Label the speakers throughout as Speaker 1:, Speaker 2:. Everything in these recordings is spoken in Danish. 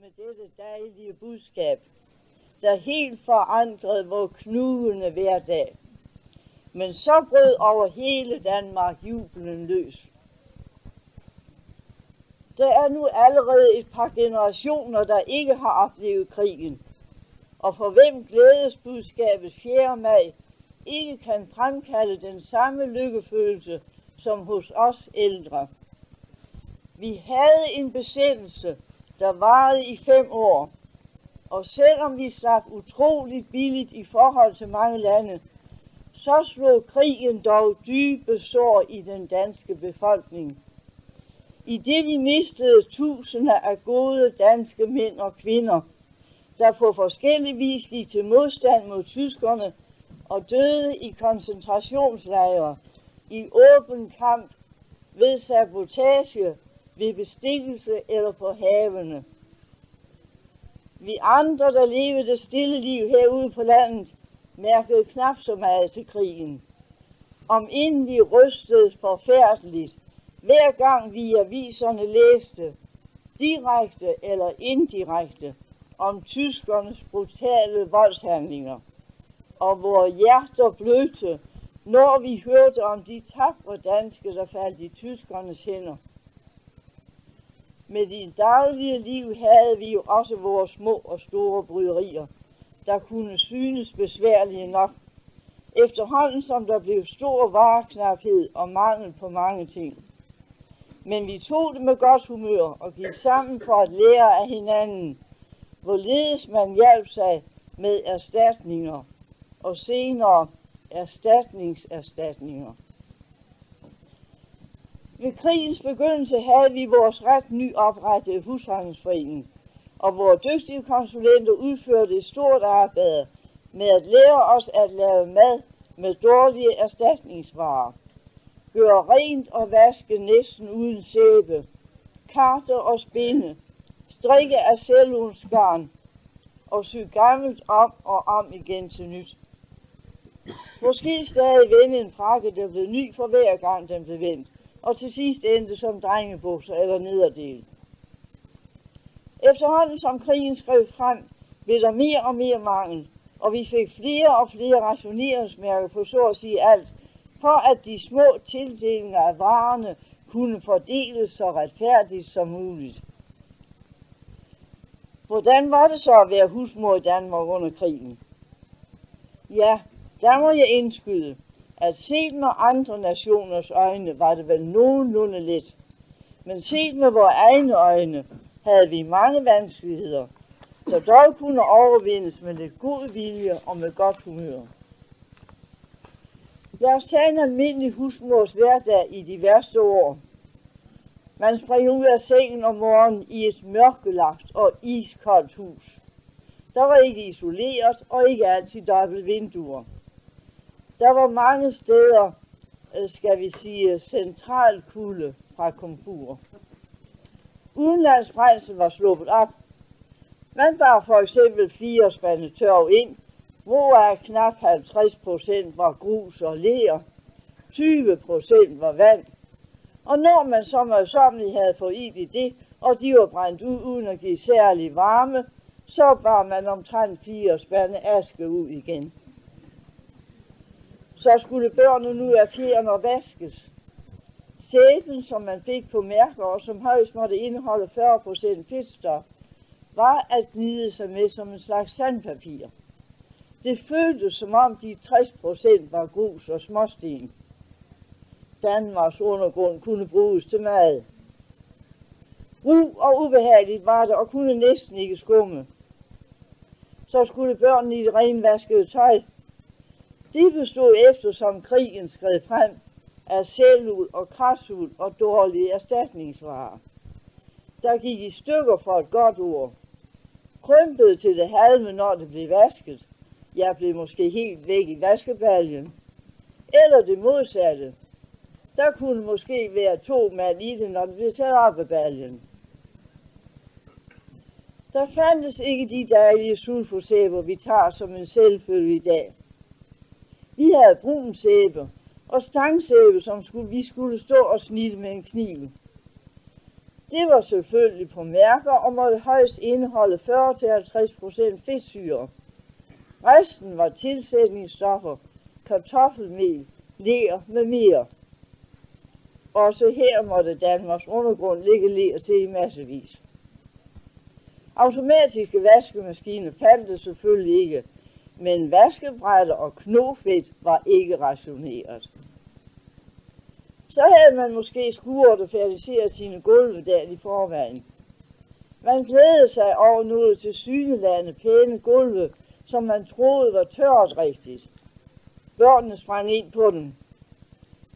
Speaker 1: med dette dejlige budskab, der helt forandrede vor knugende hverdag. Men så brød over hele Danmark jubelen løs. Der er nu allerede et par generationer, der ikke har oplevet krigen, og for hvem glædesbudskabet 4. maj ikke kan fremkalde den samme lykkefølelse som hos os ældre. Vi havde en besættelse, der varede i 5 år, og selvom vi slap utroligt billigt i forhold til mange lande, så slog krigen dog dybe sår i den danske befolkning. I det vi mistede tusinder af gode danske mænd og kvinder, der på forskellig vis gik til modstand mod tyskerne og døde i koncentrationslejre, i åben kamp, ved sabotage, ved bestikkelse eller på havene. Vi andre, der levede det stille liv herude på landet, mærkede knap så meget til krigen. Om inden vi rystede forfærdeligt, hver gang vi i aviserne læste, direkte eller indirekte, om tyskernes brutale voldshandlinger, og vores hjerter blødte, når vi hørte om de tapre danske, der faldt i tyskernes hænder. Med det daglige liv havde vi jo også vores små og store bryderier, der kunne synes besværlige nok, efterhånden som der blev stor vareknaphed og mangel på mange ting. Men vi tog det med godt humør og gik sammen for at lære af hinanden, hvorledes man hjalp sig med erstatninger og senere erstatninger. Ved krigens begyndelse havde vi vores ret nyoprettede husholdningsforening, og vores dygtige konsulenter udførte et stort arbejde med at lære os at lave mad med dårlige erstatningsvarer, gøre rent og vaske næsten uden sæbe, karte og spinde, strikke af cellulosgarn og sy gammelt om og om igen til nyt. Måske stadig vende en frakke, der blev ny for hver gang den blev vendt, og til sidst endte som drengebukser eller nederdel. Efterhånden som krigen skrev frem, blev der mere og mere mangel, og vi fik flere og flere rationeringsmærker på så at sige alt, for at de små tildelinger af varerne kunne fordeles så retfærdigt som muligt. Hvordan var det så at være husmor i Danmark under krigen? Ja, der må jeg indskyde, at set med andre nationers øjne var det vel nogenlunde let. Men set med vores egne øjne havde vi mange vanskeligheder, der dog kunne overvindes med lidt god vilje og med godt humør. Lad os tage en almindelig husmors hverdag i de værste år. Man springer ud af sengen om morgenen i et mørkelagt og iskoldt hus. Der var ikke isoleret og ikke altid dobbelt vinduer. Der var mange steder, skal vi sige, central kulde fra komfur. Udenlandsbrændsel var sluppet op. Man bar for eksempel 4 spande tørv ind, hvoraf knap 50% var grus og ler, 20% var vand. Og når man så møjsommeligt havde fået ild i det, og de var brændt ud uden at give særlig varme, så bar man omtrent 4 spande aske ud igen. Så skulle børnene ud af fjerne og vaskes. Sæben, som man fik på mærker, og som højst måtte indeholde 40% fedtstof, var at gnide sig med som en slags sandpapir. Det føltes som om de 60% var grus og småsten. Danmarks undergrund kunne bruges til mad. Ru og ubehageligt var det og kunne næsten ikke skumme. Så skulle børnene i det renvaskede tøj. De bestod eftersom krigen skred frem af selvuld og krasuld og dårlige erstatningsvarer. Der gik i stykker for et godt ord. Krympede til det halve, når det blev vasket. Jeg blev måske helt væk i vaskebaljen. Eller det modsatte. Der kunne måske være 2 mand i det, når det blev taget op af baljen. Der fandtes ikke de dejlige sulfosæber, vi tager som en selvfølge i dag. Vi havde brun sæbe og stangsæbe, som vi skulle stå og snitte med en kniv. Det var selvfølgelig på mærker og måtte højst indeholde 40-50% fedtsyre. Resten var tilsætningsstoffer, kartoffelmel, ler med mere. Også her måtte Danmarks undergrund ligge ler til i massevis. Automatiske vaskemaskiner fandtes selvfølgelig ikke, men vaskebrætter og knofedt var ikke rationeret. Så havde man måske skuret og færdigseret sine gulve dagen i forvejen. Man glædede sig over noget til sygelande pæne gulve, som man troede var tørt rigtigt. Børnene sprang ind på dem,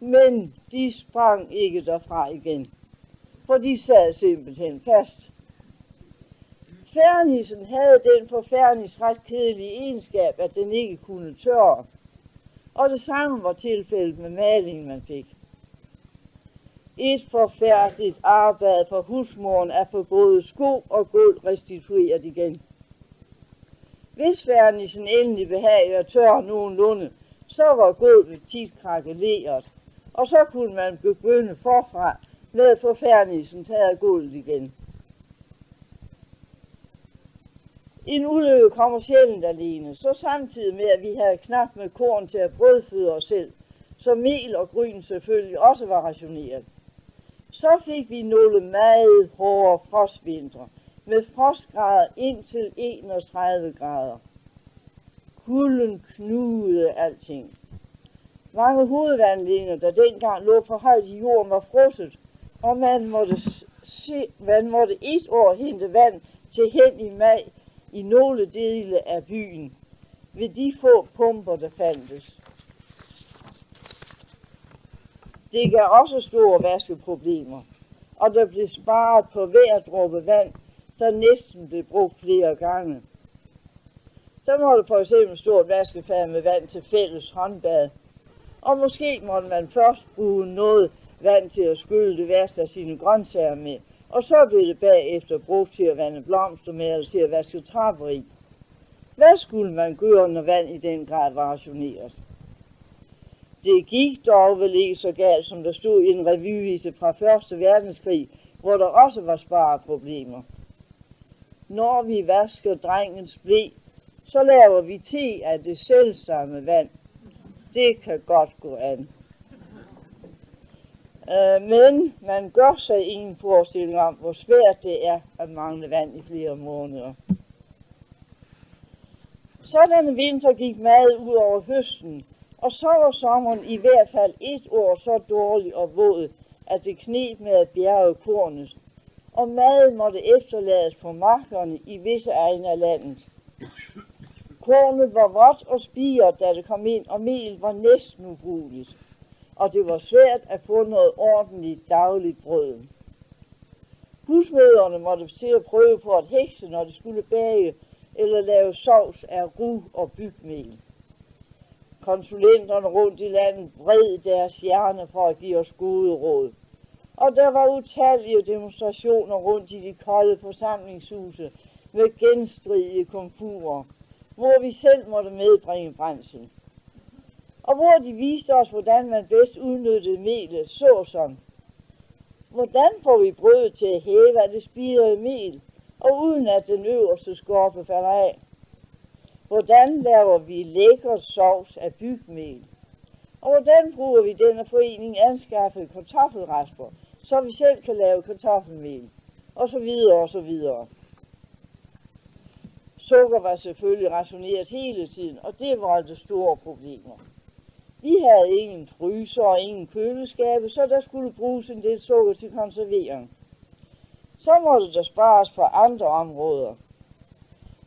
Speaker 1: men de sprang ikke derfra igen, for de sad simpelthen fast. Fernissen havde den for fernis ret kedelige egenskab, at den ikke kunne tørre, og det samme var tilfældet med malingen, man fik. Et forfærdeligt arbejde for husmoren at få både sko og gulv restitueret igen. Hvis fernissen endelig behagede at tørre nogenlunde, så var gulvet tit krakeleret, og så kunne man begynde forfra med at få fernissen taget af gulvet igen. En ulykke kommer sjældent alene, så samtidig med at vi havde knap med korn til at brødføde os selv, så mel og gryn selvfølgelig også var rationeret. Så fik vi nogle meget hårde frostvintre med frostgrader indtil 31 grader. Kulden knugede alting. Mange hovedvandledninger, der dengang lå for højt i jorden, var frosset, og man måtte et år hente vand til hen i maj i nogle dele af byen, ved de få pumper, der fandtes. Det gav også store vaskeproblemer, og der blev sparet på hver dråbe vand, der næsten blev brugt flere gange. Så måtte for eksempel stort vaskefad med vand til fælles håndbad, og måske måtte man først bruge noget vand til at skylle det værste af sine grøntsager med, og så blev det bagefter brugt til at vande blomster med eller til at vaske trapper i. Hvad skulle man gøre, når vand i den grad var rationeret? Det gik dog vel ikke så galt, som der stod i en revyvise fra 1. verdenskrig, hvor der også var spareproblemer. Når vi vasker drengens ble, så laver vi te af det selvsamme vand. Det kan godt gå an. Men man gør sig ingen forestilling om, hvor svært det er at mangle vand i flere måneder. Sådanne vinter gik meget ud over høsten, og så var sommeren i hvert fald et år så dårlig og våd, at det kneb med at bjerge kornet, og mad måtte efterlades på markerne i visse egne af landet. Kornet var vådt og spiret, da det kom ind, og mel var næsten ubrugeligt, og det var svært at få noget ordentligt dagligt brød. Husmødrene måtte til at prøve på at hekse, når de skulle bage eller lave sovs af rug og bygmel. Konsulenterne rundt i landet vred deres hjerner for at give os gode råd, og der var utallige demonstrationer rundt i de kolde forsamlingshuse med genstridige komfurer, hvor vi selv måtte medbringe brændsel, og hvor de viste os, hvordan man bedst udnyttede melet, såsom: hvordan får vi brødet til at hæve af det spirede mel, og uden at den øverste skorpe falder af? Hvordan laver vi lækker sovs af bygmel? Og hvordan bruger vi denne forening anskaffede kartoffelrasper, så vi selv kan lave kartoffelmel? Og så videre og så videre. Sukker var selvfølgelig rationeret hele tiden, og det var det store problemer. Vi havde ingen fryser og ingen køleskabe, så der skulle bruges en del sukker til konservering. Så måtte der spares på andre områder.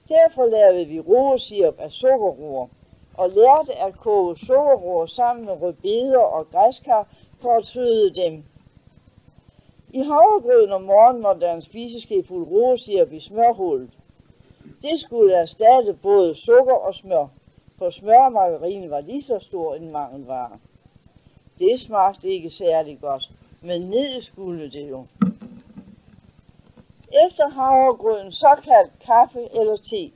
Speaker 1: Derfor lavede vi roesirup af sukkerroer, og lærte at koge sukkerroer sammen med rødbeder og græskar for at søde dem. I havregrøden om morgenen var der en spiseskefuld roesirup i smørhullet. Det skulle erstatte både sukker og smør, for smør og margarine var lige så stor en mangelvare. Det smagte ikke særlig godt, men ned skulle det jo. Efter havregrøden såkaldt kaffe eller te.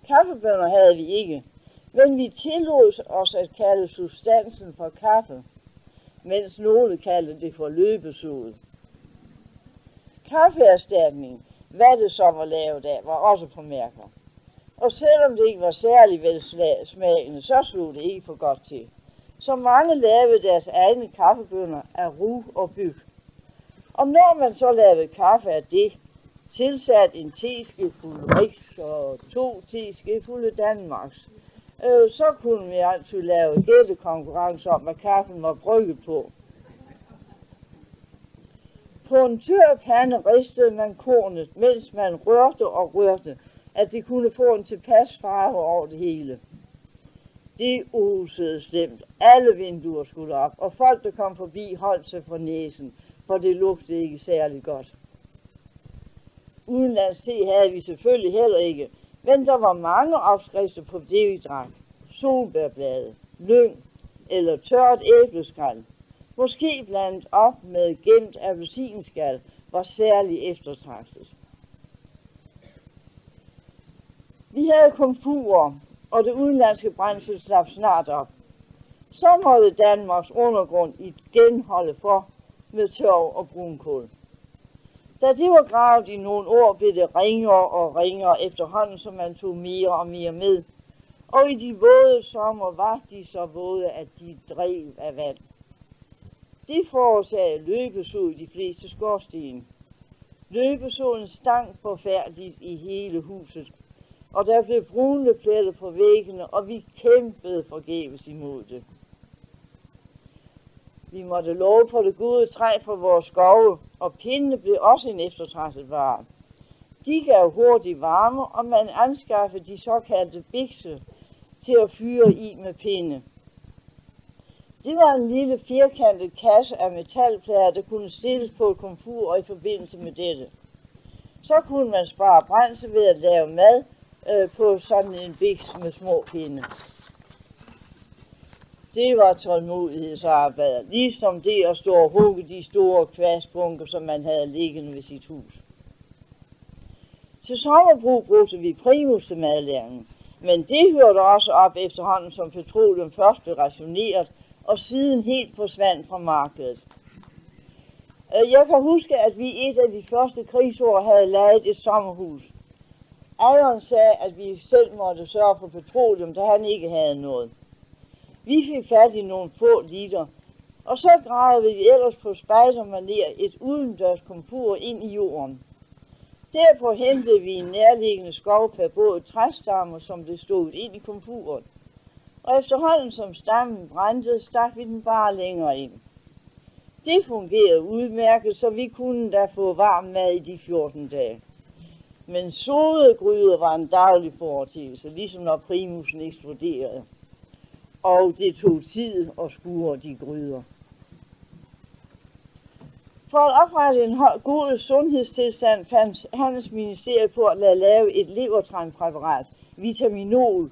Speaker 1: Kaffebønner havde vi ikke, men vi tillod os at kalde substansen for kaffe, mens nogle kaldte det for løbesod. Kaffeerstatning, hvad det så var lavet af, var også på mærker. Og selvom det ikke var særlig velsmagende, så slog det ikke for godt til. Så mange lavede deres egne kaffebønner af rug og byg. Og når man så lavede kaffe af det, tilsat en teskefuld Riks og 2 teskefulde Danmarks, så kunne vi altid lave gættekonkurrence om, hvad kaffen var brygget på. På en tør pande ristede man kornet, mens man rørte og rørte, at det kunne få en tilpas farve over det hele. Det osede slemt. Alle vinduer skulle op, og folk, der kom forbi, holdt sig for næsen, for det lugtede ikke særlig godt. Udenlands te havde vi selvfølgelig heller ikke, men der var mange opskrifter på det, vi drak. Solbærblade, lyng eller tørt æbleskal, måske blandet op med gemt appelsinskal, var særlig eftertragtet. Vi havde komfurer, og det udenlandske brændsel slap snart op. Så måtte Danmarks undergrund igen holde for med tørv og brunkål. Da det var gravet i nogle år, blev det ringere og ringere efterhånden, som man tog mere og mere med. Og i de våde sommer var de så våde, at de drev af vand. Det forårsagede løbesod i de fleste skorstene. Løbesoden stank forfærdeligt i hele huset, og der blev brune pletter på væggene, og vi kæmpede forgæves imod det. Vi måtte love for det gode træ fra vores skove, og pindene blev også en eftertragtet vare. De gav hurtig varme, og man anskaffede de såkaldte bikse til at fyre i med pinde. Det var en lille firkantet kasse af metalplader, der kunne stilles på et komfur og i forbindelse med dette. Så kunne man spare brændsel ved at lave mad på sådan en biks med små pinde. Det var tålmodighedsarbejde, ligesom det at stå og hugge de store kvastbunker, som man havde liggende ved sit hus. Til sommerbrug brugte vi primus til madlavning, men det hørte også op efterhånden, som petroleum først blev rationeret, og siden helt forsvandt fra markedet. Jeg kan huske, at vi et af de første krigsår havde lejet et sommerhus. Ejeren sagde, at vi selv måtte sørge for petroleum, da han ikke havde noget. Vi fik fat i nogle få liter, og så gravede vi ellers på spejdermanér et udendørs komfur ind i jorden. Derpå hentede vi en nærliggende skov per båd træstammer, som blev stået ind i komfuret. Og efterhånden som stammen brændte, stak vi den bare længere ind. Det fungerede udmærket, så vi kunne da få varm mad i de 14 dage. Men sodegryder var en daglig foreteelse, ligesom når primusen eksploderede. Og det tog tid at skure de gryder. For at oprette en god sundhedstilstand fandt Handelsministeriet på at lave et levertrænpræparat, vitaminol,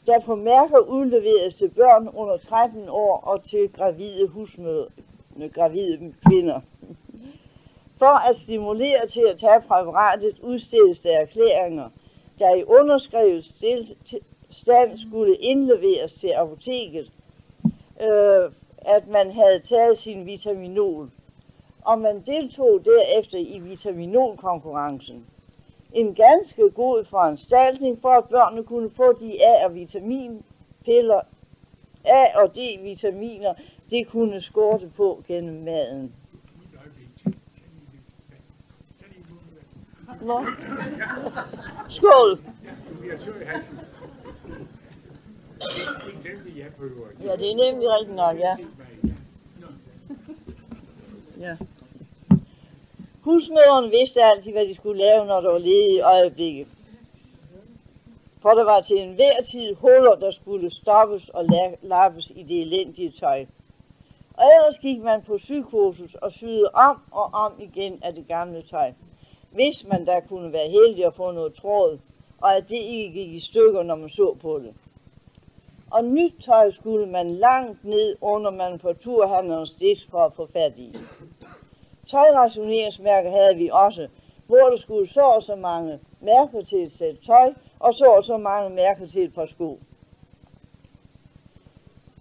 Speaker 1: der på mærker udleveres til børn under 13 år og til gravide kvinder. For at stimulere til at tage præparatet udstedes der erklæringer, der i underskrevet stand skulle indleveres til apoteket, at man havde taget sin vitaminol, og man deltog derefter i vitaminolkonkurrencen. En ganske god foranstaltning for, at børnene kunne få de A- og vitaminpiller, A- og D-vitaminer, det kunne skorte på gennem maden. Nå. Skål! Ja, det er nemlig rigtigt nok, ja. Ja. Husmødrene vidste altid, hvad de skulle lave, når der var ledige øjeblikke. For der var til enhver tid huller, der skulle stoppes og lappes i det elendige tøj. Og ellers gik man på sykursus og syede om og om igen af det gamle tøj, hvis man da kunne være heldig at få noget tråd, og at det ikke gik i stykker, når man så på det. Og nyt tøj skulle man langt ned under manufakturhandlerens disk for at få fat i. Tøjrationeringsmærker havde vi også, hvor der skulle så og så mange mærker til et sæt tøj, og så mange mærker til et par sko.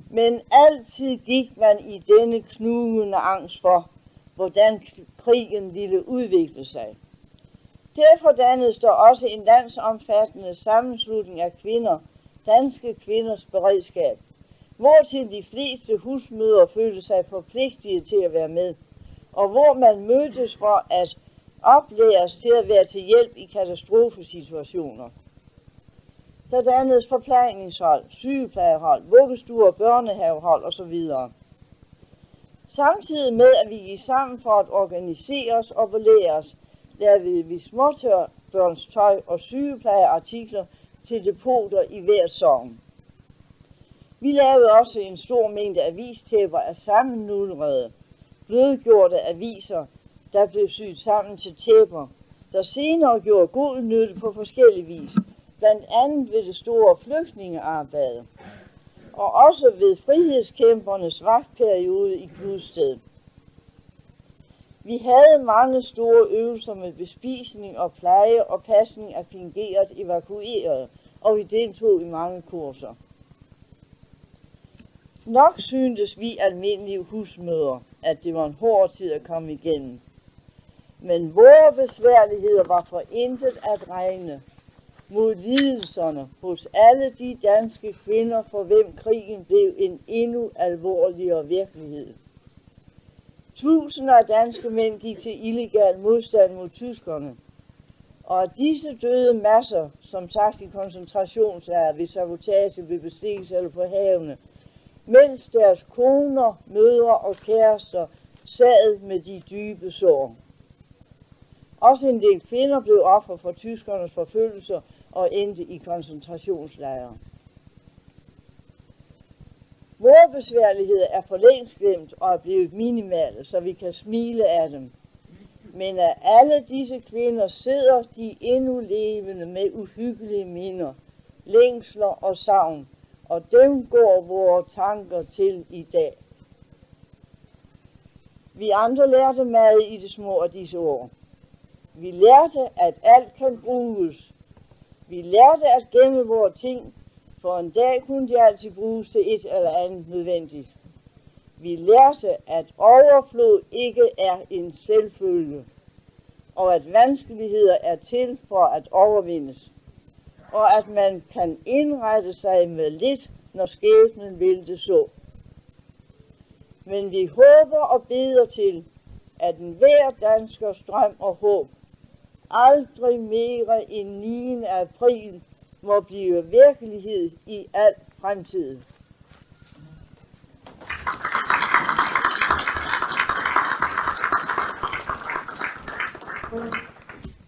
Speaker 1: Men altid gik man i denne knugende angst for, hvordan krigen ville udvikle sig. Derfor dannedes der også en landsomfattende sammenslutning af kvinder, Danske Kvinders Beredskab, hvortil de fleste husmødre følte sig forpligtede til at være med, og hvor man mødtes for at oplæres til at være til hjælp i katastrofesituationer. Der dannedes forplejningshold, sygeplejehold, vuggestuer, børnehavehold osv. Samtidig med at vi gik sammen for at organisere os og belære os, lavede vi småbørnstøj og sygeplejeartikler til depoter i hver sogn. Vi lavede også en stor mængde avistæpper af sammennuldrede, blødgjorte aviser, der blev syet sammen til tæpper, der senere gjorde god nytte på forskellig vis, blandt andet ved det store flygtningearbejde, og også ved frihedskæmpernes vagtperiode i Gludsted. Vi havde mange store øvelser med bespisning og pleje og pasning af fingeret evakuerede, og vi deltog i mange kurser. Nok syntes vi almindelige husmødre, at det var en hård tid at komme igennem. Men vores besværligheder var for intet at regne mod lidelserne hos alle de danske kvinder, for hvem krigen blev en endnu alvorligere virkelighed. Tusinder af danske mænd gik til illegal modstand mod tyskerne, og af disse døde masser, som sagt i koncentrationslejre, ved sabotage, ved bestikkelse eller på havene, mens deres koner, mødre og kærester sad med de dybe sår. Også en del kvinder blev ofre for tyskernes forfølgelser og endte i koncentrationslejre. Vores besværligheder er for længst glemt og er blevet minimale, så vi kan smile af dem. Men af alle disse kvinder sidder de endnu levende med uhyggelige minder, længsler og savn, og dem går vores tanker til i dag. Vi andre lærte meget i det små af disse år. Vi lærte, at alt kan bruges. Vi lærte at gemme vores ting, for en dag kunne de altid bruges til et eller andet nødvendigt. Vi lærte, at overflod ikke er en selvfølge, og at vanskeligheder er til for at overvindes, og at man kan indrette sig med lidt, når skæbnen vil det så. Men vi håber og beder til, at enhver danskers drøm og håb aldrig mere end 9. april må blive virkelighed i al fremtid.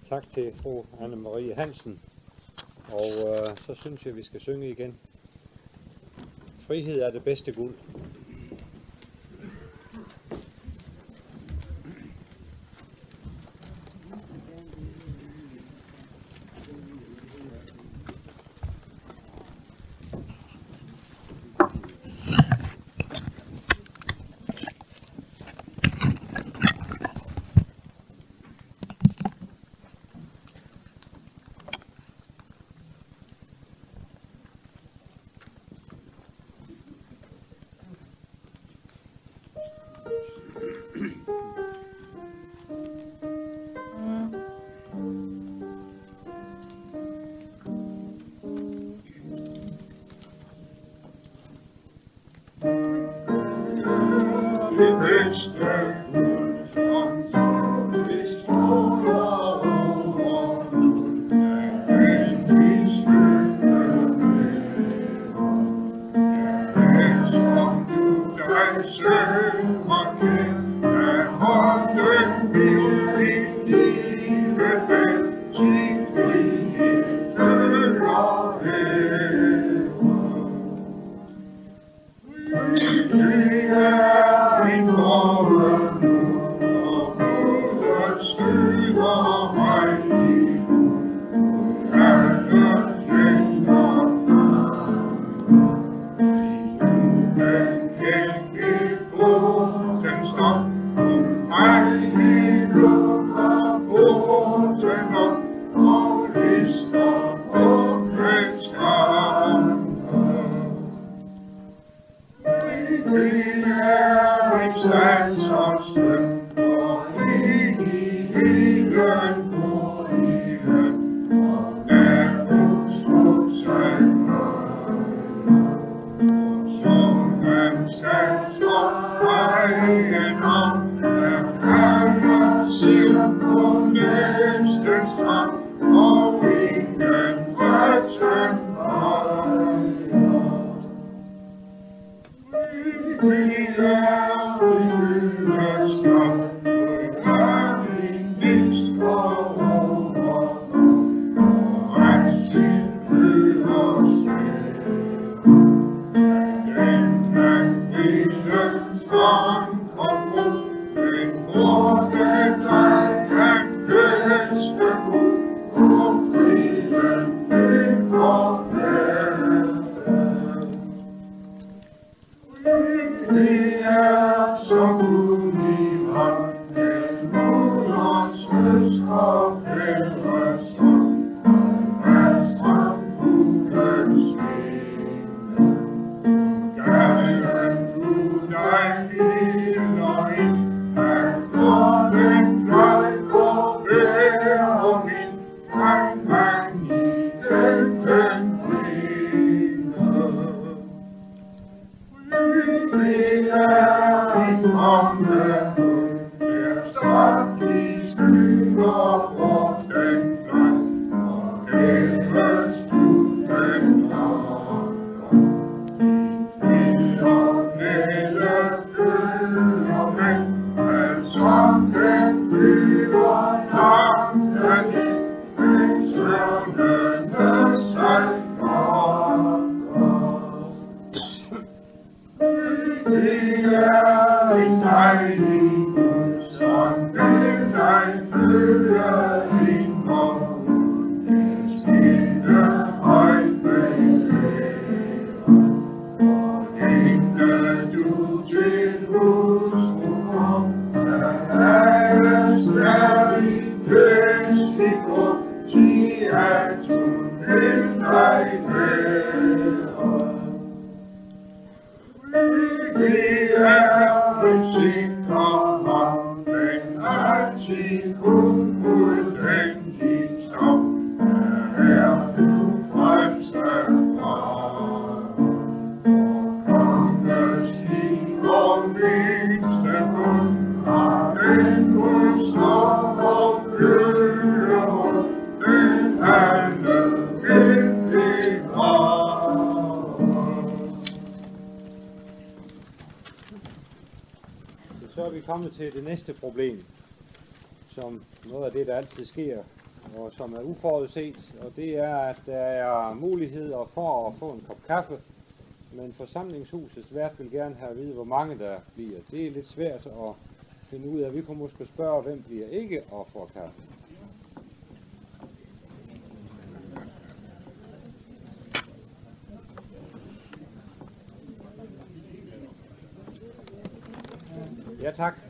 Speaker 2: Tak til fru Anne-Marie Hansen. Og så synes jeg, vi skal synge igen. Frihed er det bedste guld.
Speaker 3: Which lands of strength.
Speaker 2: Så er vi kommet til det næste problem, som noget af det, der altid sker, og som er uforudset, og det er, at der er muligheder for at få en kop kaffe, men forsamlingshusets vært vil gerne have at vide, hvor mange der bliver. Det er lidt svært at finde ud af. Vi kunne måske spørge, hvem bliver ikke og får kaffe. Ja, tak.